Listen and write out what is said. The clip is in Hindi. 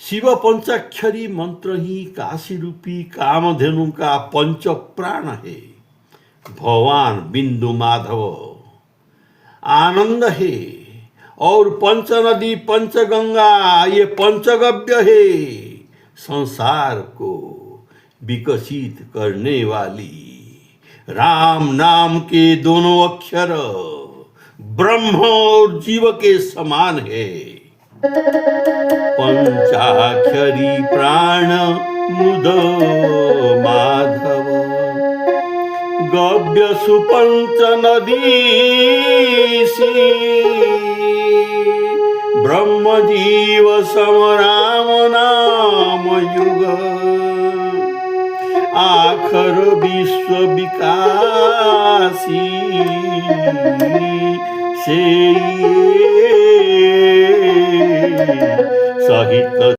शिव पंचाक्षरी मंत्र ही काशी रूपी कामधेनु का पंच प्राण है। भगवान बिंदु माधव आनंद है और पंच नदी पंच गंगा ये पंचगव्य है। संसार को विकसित करने वाली राम नाम के दोनों अक्षर ब्रह्म और जीव के समान है। पंचाक्षरी प्राण मुद माधव गव्य सुपंच नदीसी ब्रह्म जीव समराम नाम युग आखर विश्व विकासी से सहित